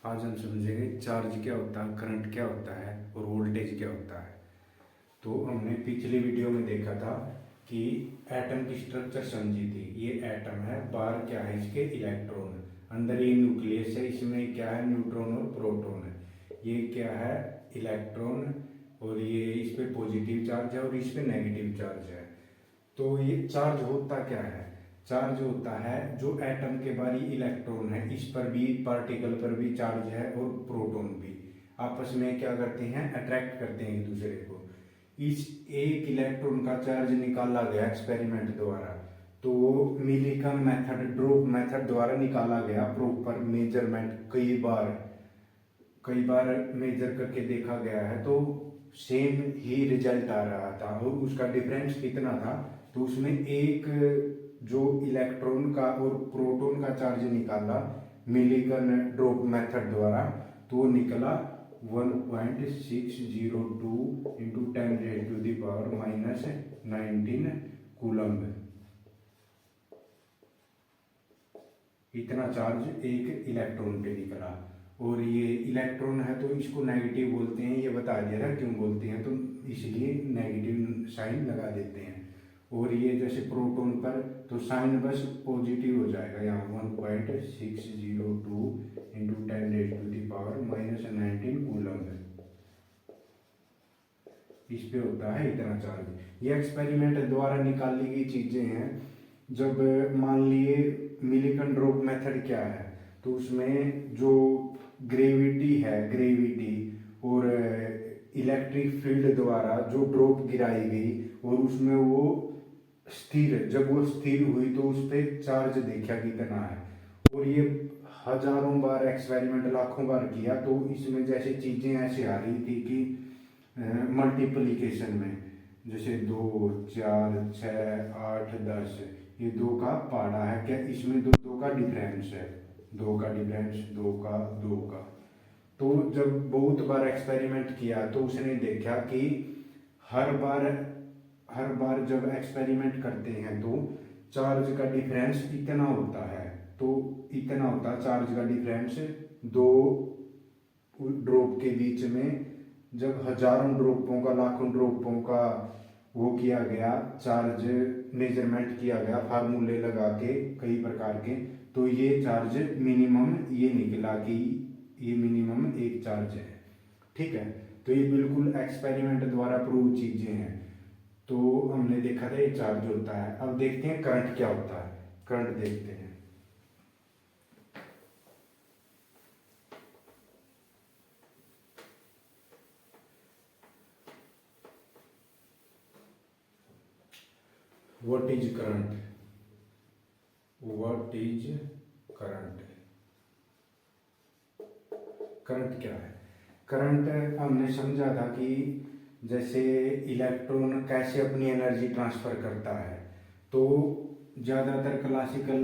आज हम समझेंगे चार्ज क्या होता है, करंट क्या होता है और वोल्टेज क्या होता है। तो हमने पिछली वीडियो में देखा था कि एटम की स्ट्रक्चर समझी थी। ये एटम है, बाहर क्या है इसके इलेक्ट्रॉन, अंदर ये न्यूक्लियस है, इसमें क्या है न्यूट्रॉन और प्रोटॉन है। ये क्या है इलेक्ट्रॉन, और ये इस पे पॉजिटिव चार्ज है और इस पे नेगेटिव चार्ज है। तो ये चार्ज होता क्या है? चार्ज होता है जो एटम के बाहरी इलेक्ट्रॉन है, इस पर भी पार्टिकल पर भी चार्ज है और प्रोटॉन भी आपस में क्या करते हैं, अट्रैक्ट करते हैं एक दूसरे को। इस एक इलेक्ट्रॉन का चार्ज निकाला गया एक्सपेरिमेंट द्वारा, तो वो मिलीकन मेथड, ड्रॉप मेथड द्वारा निकाला गया। प्रॉपर मेजरमेंट कई बार मेजर करके देखा गया है, तो सेम ही रिजल्ट आ रहा था। और उसका डिफरेंस कितना था, तो उसमें एक जो इलेक्ट्रॉन का और प्रोटॉन का चार्ज निकाला मिलीकन ड्रॉप मेथड द्वारा, तो निकला 1.602 इंटू 10⁻⁻⁻19 कूलम्ब। इतना चार्ज एक इलेक्ट्रॉन पे निकला। और ये इलेक्ट्रॉन है तो इसको नेगेटिव बोलते हैं, ये बता दिया था क्यों बोलते हैं, तो इसलिए नेगेटिव साइन लगा देते हैं। और ये जैसे प्रोटॉन पर तो साइन बस पॉजिटिव हो जाएगा, यहाँ 1.602 इंटू 10⁻⁻19 कूलम्ब इस पे होता है इतना चार्ज। ये एक्सपेरिमेंट द्वारा निकाली गई चीजें हैं। जब मान लिए मिलीकन ड्रॉप मेथड क्या है, तो उसमें जो ग्रेविटी और इलेक्ट्रिक फील्ड द्वारा जो ड्रॉप गिराई गई और उसमें वो जब वो स्थिर हुई तो उस पर चार्ज देखा कितना है। और ये हजारों बार एक्सपेरिमेंट, लाखों बार किया, तो इसमें जैसे चीजें ऐसे आ रही थी कि मल्टीप्लिकेशन में जैसे 2, 4, 6, 8, 10, ये 2 का पहाड़ा है क्या, इसमें दो का डिफरेंस है, 2 का डिफरेंस, 2 का 2 का। तो जब बहुत बार एक्सपेरिमेंट किया तो उसने देखा कि हर बार जब एक्सपेरिमेंट करते हैं तो चार्ज का डिफरेंस इतना होता है, तो इतना होता है चार्ज का डिफरेंस दो ड्रॉप के बीच में। जब हजारों ड्रॉपों का, लाखों ड्रॉपों का वो किया गया, चार्ज मेजरमेंट किया गया फार्मूले लगा के कई प्रकार के, तो ये चार्ज मिनिमम ये निकला कि ये मिनिमम एक चार्ज है। ठीक है, तो ये बिल्कुल एक्सपेरिमेंट द्वारा प्रूव चीजें हैं। तो हमने देखा था ये चार्ज होता है। अब देखते हैं करंट क्या होता है। करंट देखते हैं। What is current? What is current? Current क्या है? करंट हमने समझा था कि जैसे इलेक्ट्रॉन कैसे अपनी एनर्जी ट्रांसफर करता है, तो ज़्यादातर क्लासिकल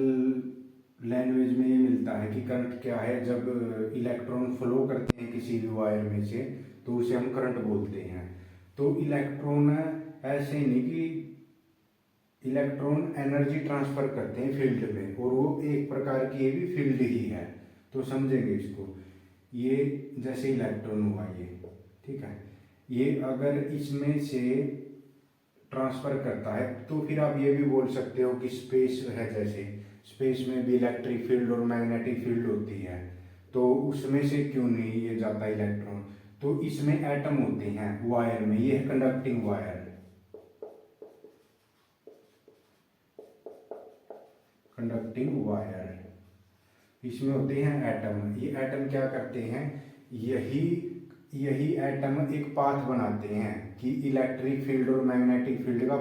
लैंग्वेज में ये मिलता है कि करंट क्या है, जब इलेक्ट्रॉन फ्लो करते हैं किसी भी वायर में से तो उसे हम करंट बोलते हैं। तो इलेक्ट्रॉन ऐसे नहीं कि इलेक्ट्रॉन एनर्जी ट्रांसफर करते हैं फील्ड में, और वो एक प्रकार की ये भी फील्ड ही है। तो समझेंगे इसको। ये जैसे इलेक्ट्रॉन हुआ ये, ठीक है, ये अगर इसमें से ट्रांसफर करता है तो फिर आप ये भी बोल सकते हो कि स्पेस है, जैसे स्पेस में भी इलेक्ट्रिक फील्ड और मैग्नेटिक फील्ड होती है, तो उसमें से क्यों नहीं ये जाता इलेक्ट्रॉन। तो इसमें एटम होते हैं वायर में, ये है कंडक्टिंग वायर, कंडक्टिंग वायर, इसमें होते हैं एटम। ये एटम क्या करते हैं, यही एटम एक पाथ बनाते हैं कि इलेक्ट्रिक फील्ड और मैग्नेटिक फील्ड का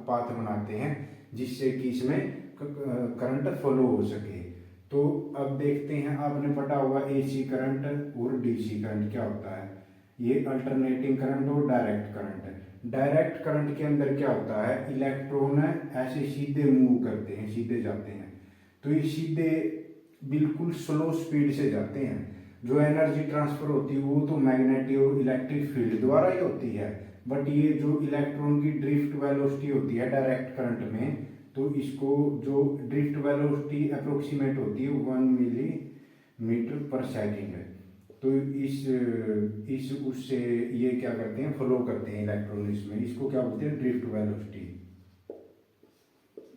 पाथ बनाते हैं, जिससे कि इसमें करंट फ्लो हो सके। तो अब देखते हैं, आपने पढ़ा होगा एसी करंट और डीसी करंट क्या होता है। ये अल्टरनेटिंग करंट और डायरेक्ट करंट। डायरेक्ट करंट के अंदर क्या होता है, इलेक्ट्रॉन ऐसे सीधे मूव करते हैं, सीधे जाते हैं, तो ये सीधे बिल्कुल स्लो स्पीड से जाते हैं। जो एनर्जी ट्रांसफर होती है वो तो मैग्नेटिक और इलेक्ट्रिक फील्ड द्वारा ही होती है, बट ये जो इलेक्ट्रॉन की ड्रिफ्ट वेलोसिटी होती है डायरेक्ट करंट में, तो इसको जो ड्रिफ्ट वेलोसिटी अप्रोक्सीमेट होती है 1 मिलीमीटर पर सेकेंड। तो इस उससे ये क्या करते हैं, फ्लो करते हैं इलेक्ट्रॉन इसमें, इसको क्या बोलते हैं, ड्रिफ्ट वेलोसिटी।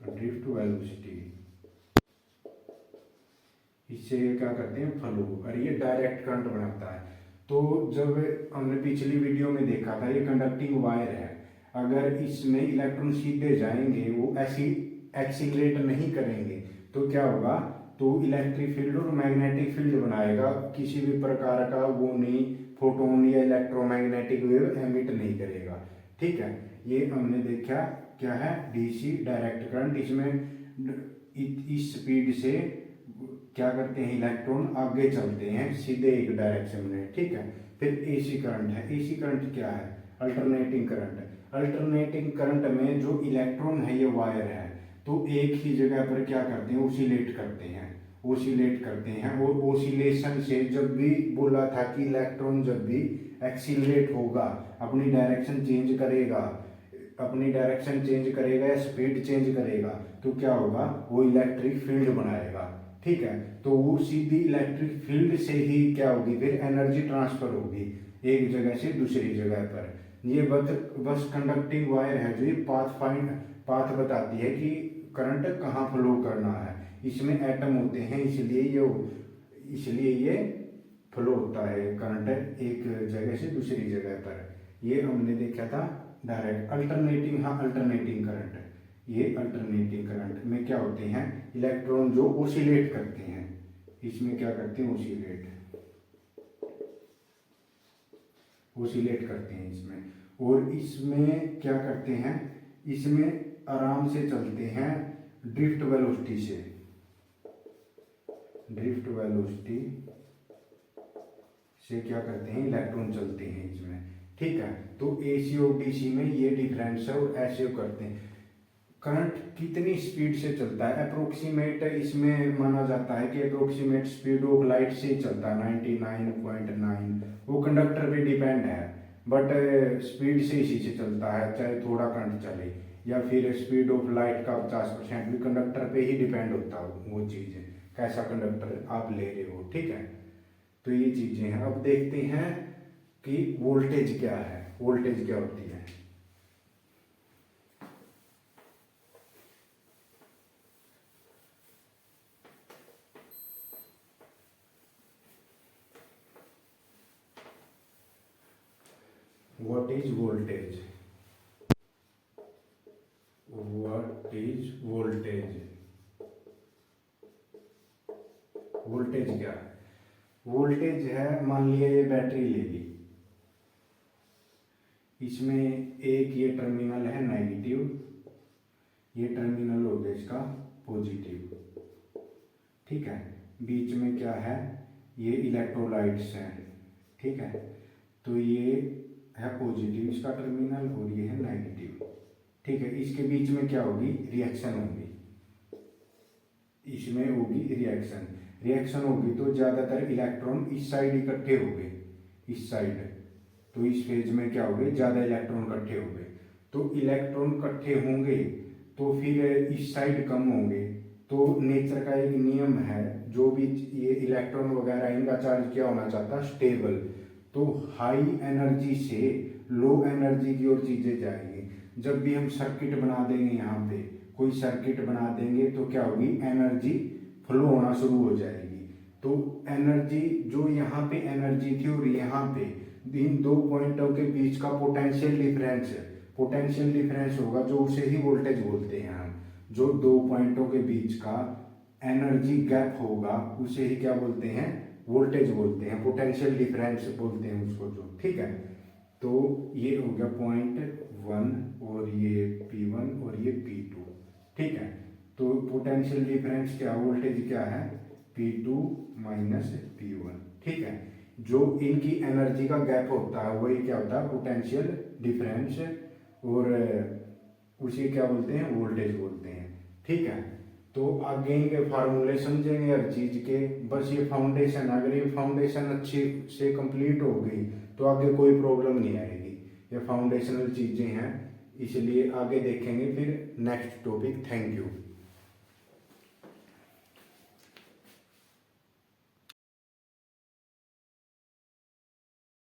ड्रिफ्ट वेलोसिटी इससे क्या करते हैं, फ्लो, और ये डायरेक्ट करंट बनाता है। तो जब हमने पिछली वीडियो में देखा था, ये कंडक्टिंग वायर है, अगर इसमें इलेक्ट्रॉन सीधे जाएंगे, वो ऐसी एक्सीलरेट नहीं करेंगे, तो क्या होगा, तो इलेक्ट्रिक फील्ड और मैग्नेटिक फील्ड बनाएगा, किसी भी प्रकार का वो नहीं, फोटोन या इलेक्ट्रोमैग्नेटिक वेव एमिट नहीं करेगा। ठीक है, ये हमने देखा क्या है, डीसी डायरेक्ट करंट। इसमें इस स्पीड से क्या करते हैं, इलेक्ट्रॉन आगे चलते हैं सीधे एक डायरेक्शन में। ठीक है, फिर एसी करंट है। एसी करंट क्या है, अल्टरनेटिंग करंट। अल्टरनेटिंग करंट में जो इलेक्ट्रॉन है, ये वायर है, तो एक ही जगह पर क्या करते हैं, ओसिलेट करते हैं, ओसिलेट करते हैं। और ओसिलेशन से, जब भी बोला था कि इलेक्ट्रॉन जब भी एक्सीलरेट होगा, अपनी डायरेक्शन चेंज करेगा, अपनी डायरेक्शन चेंज करेगा या स्पीड चेंज करेगा, तो क्या होगा, वो इलेक्ट्रिक फील्ड बनाएगा। ठीक है, तो वो सीधी इलेक्ट्रिक फील्ड से ही क्या होगी, फिर एनर्जी ट्रांसफर होगी एक जगह से दूसरी जगह पर। ये बस कंडक्टिंग वायर है, जो ये पाथ बताती है कि करंट कहाँ फ्लो करना है। इसमें एटम होते हैं, इसलिए ये फ्लो होता है करंट एक जगह से दूसरी जगह पर। ये हमने देखा था डायरेक्ट। अल्टरनेटिंग, हाँ अल्टरनेटिंग करंट, ये अल्टरनेटिंग करंट में क्या होते हैं, इलेक्ट्रॉन जो ओसिलेट करते हैं, इसमें क्या करते हैं, ओसिलेट करते हैं इसमें। और इसमें क्या करते हैं, इसमें आराम से चलते हैं ड्रिफ्ट वेलोसिटी से। ड्रिफ्ट वेलोसिटी से क्या करते हैं, इलेक्ट्रॉन चलते हैं इसमें। ठीक है, तो एसी और डीसी में ये डिफरेंस है, और ऐसे करते हैं। करंट कितनी स्पीड से चलता है, अप्रोक्सीमेट इसमें माना जाता है कि अप्रोक्सीमेट स्पीड ऑफ लाइट से चलता है 99.9, वो कंडक्टर पे डिपेंड है, बट स्पीड से इसी से चलता है, चाहे थोड़ा करंट चले, या फिर स्पीड ऑफ लाइट का 50% भी कंडक्टर पे ही डिपेंड होता है, वो चीज़ है, कैसा कंडक्टर आप ले रहे हो। ठीक है, तो ये चीज़ें हैं। अब देखते हैं कि वोल्टेज क्या है, वोल्टेज क्या होती है। What is voltage? What is voltage? Voltage क्या है, वोल्टेज है, मान लिया ये बैटरी ले ली, इसमें एक ये टर्मिनल है नेगेटिव, ये टर्मिनल हो गया इसका पॉजिटिव। ठीक है, बीच में क्या है, ये इलेक्ट्रोलाइट्स हैं। ठीक है, तो ये है पॉजिटिव इसका टर्मिनल, और ये है नेगेटिव। ठीक है, इसके बीच में क्या होगी, रिएक्शन होगी, इसमें होगी रिएक्शन होगी, तो ज़्यादातर इलेक्ट्रॉन इस साइड इकट्ठे हो गए, इस साइड, तो इस फेज में क्या हो गए, ज़्यादा इलेक्ट्रॉन इकट्ठे हो गए। तो इलेक्ट्रॉन इकट्ठे होंगे तो फिर इस साइड कम होंगे। तो नेचर का एक नियम है, जो भी ये इलेक्ट्रॉन वगैरह, इनका चार्ज क्या होना चाहता है, स्टेबल। तो हाई एनर्जी से लो एनर्जी की ओर चीज़ें जाएंगी। जब भी हम सर्किट बना देंगे, यहाँ पे कोई सर्किट बना देंगे, तो क्या होगी, एनर्जी फ्लो होना शुरू हो जाएगी। तो एनर्जी जो यहाँ पे एनर्जी थी और यहाँ पे, इन दो पॉइंटों के बीच का पोटेंशियल डिफरेंस होगा, जो उसे ही वोल्टेज बोलते हैं हम। जो दो पॉइंटों के बीच का एनर्जी गैप होगा, उसे ही क्या बोलते हैं, वोल्टेज बोलते हैं, पोटेंशियल डिफरेंस बोलते हैं उसको जो। ठीक है, तो ये हो गया पॉइंट 1, और ये P1 और ये P2। ठीक है, तो पोटेंशियल डिफरेंस क्या, वोल्टेज क्या है, P2 माइनस P1। ठीक है, जो इनकी एनर्जी का गैप होता है वही क्या होता है, पोटेंशियल डिफरेंस, और उसे क्या बोलते हैं, वोल्टेज बोलते हैं। ठीक है, तो आगे इनके फार्मूले समझेंगे हर चीज़ के। बस ये फाउंडेशन, अगर ये फाउंडेशन अच्छे से कंप्लीट हो गई तो आगे कोई प्रॉब्लम नहीं आएगी। ये फाउंडेशनल चीज़ें हैं, इसलिए आगे देखेंगे फिर नेक्स्ट टॉपिक। Thank you.